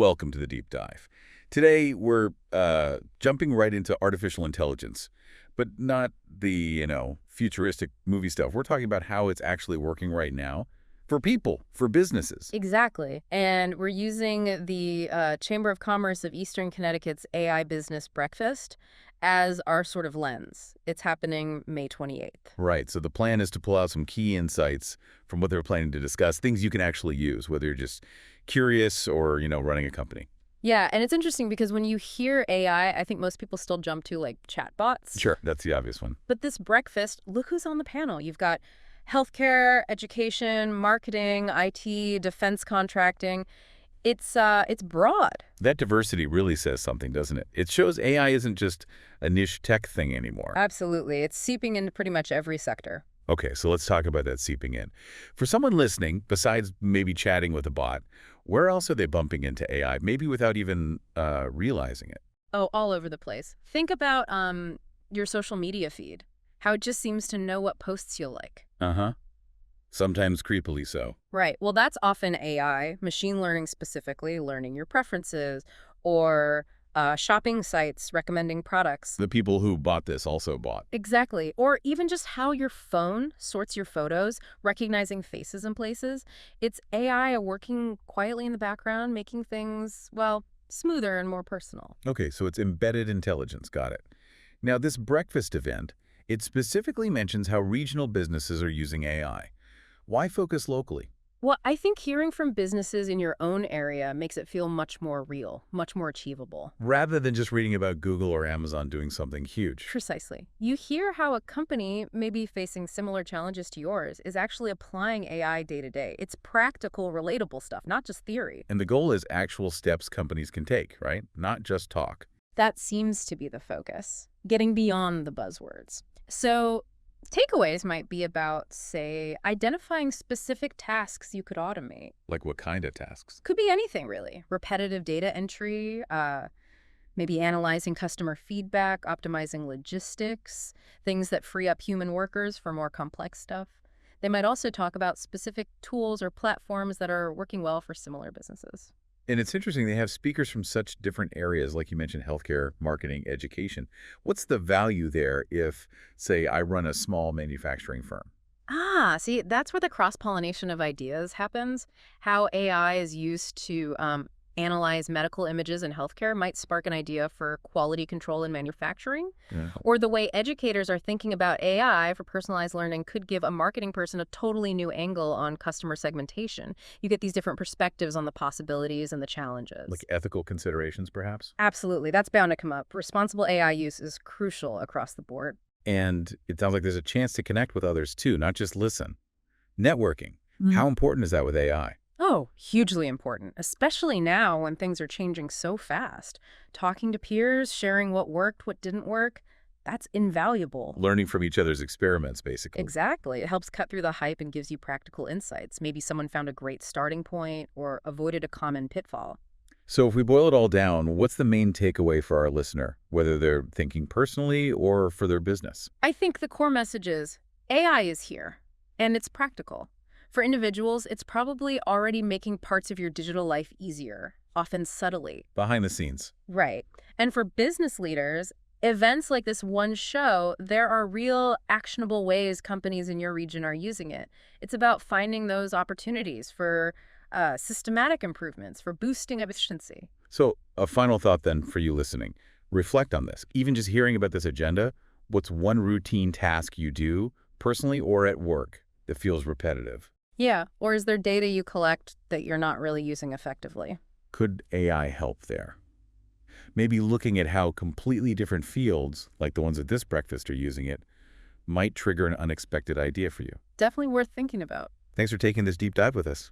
Welcome to the deep dive. Today, we're jumping right into artificial intelligence, but not the, futuristic movie stuff. We're talking about how it's actually working right now for people, for businesses. Exactly. And we're using the Chamber of Commerce of Eastern Connecticut's AI Business Breakfast as our sort of lens. It's happening May 28th. Right. So the plan is to pull out some key insights from what they're planning to discuss, things you can actually use, whether you're just curious or, running a company. Yeah, and it's interesting because when you hear AI, I think most people still jump to like chatbots. Sure. That's the obvious one. But this breakfast, look who's on the panel. You've got healthcare, education, marketing, IT, defense contracting. It's broad. That diversity really says something, doesn't it? It shows AI isn't just a niche tech thing anymore. Absolutely. It's seeping into pretty much every sector. Okay, so let's talk about that seeping in. For someone listening, besides maybe chatting with a bot, where else are they bumping into AI, maybe without even realizing it? Oh, all over the place. Think about your social media feed, how it just seems to know what posts you'll like. Uh-huh. Sometimes creepily so. Right. Well, that's often AI, machine learning specifically, learning your preferences, or shopping sites recommending products. The people who bought this also bought. Exactly. Or even just how your phone sorts your photos, recognizing faces and places. It's AI working quietly in the background, making things, well, smoother and more personal. Okay, so it's embedded intelligence. Got it. Now, this breakfast event, it specifically mentions how regional businesses are using AI. Why focus locally? Well, I think hearing from businesses in your own area makes it feel much more real, much more achievable. Rather than just reading about Google or Amazon doing something huge. Precisely. You hear how a company, maybe facing similar challenges to yours, is actually applying AI day to day. It's practical, relatable stuff, not just theory. And the goal is actual steps companies can take, right? Not just talk. That seems to be the focus, getting beyond the buzzwords. So takeaways might be about, say, identifying specific tasks you could automate. Like what kind of tasks? Could be anything, really. Repetitive data entry, maybe analyzing customer feedback, optimizing logistics, things that free up human workers for more complex stuff. They might also talk about specific tools or platforms that are working well for similar businesses. And it's interesting, they have speakers from such different areas, like you mentioned, healthcare, marketing, education. What's the value there if, say, I run a small manufacturing firm? Ah, see, that's where the cross-pollination of ideas happens. How AI is used to analyze medical images in healthcare might spark an idea for quality control in manufacturing. Yeah. Or the way educators are thinking about AI for personalized learning could give a marketing person a totally new angle on customer segmentation. You get these different perspectives on the possibilities and the challenges. Like ethical considerations, perhaps? Absolutely. That's bound to come up. Responsible AI use is crucial across the board. And it sounds like there's a chance to connect with others, too, not just listen. Networking. How important is that with AI? Oh, hugely important, especially now when things are changing so fast. Talking to peers, sharing what worked, what didn't work, that's invaluable. Learning from each other's experiments, basically. Exactly. It helps cut through the hype and gives you practical insights. Maybe someone found a great starting point or avoided a common pitfall. So if we boil it all down, what's the main takeaway for our listener, whether they're thinking personally or for their business? I think the core message is AI is here, and it's practical. For individuals, it's probably already making parts of your digital life easier, often subtly. Behind the scenes. Right. And for business leaders, events like this one show, there are real actionable ways companies in your region are using it. It's about finding those opportunities for systematic improvements, for boosting efficiency. So a final thought then for you listening. Reflect on this. Even just hearing about this agenda, what's one routine task you do, personally or at work, that feels repetitive? Yeah. Or is there data you collect that you're not really using effectively? Could AI help there? Maybe looking at how completely different fields, like the ones at this breakfast are using it, might trigger an unexpected idea for you. Definitely worth thinking about. Thanks for taking this deep dive with us.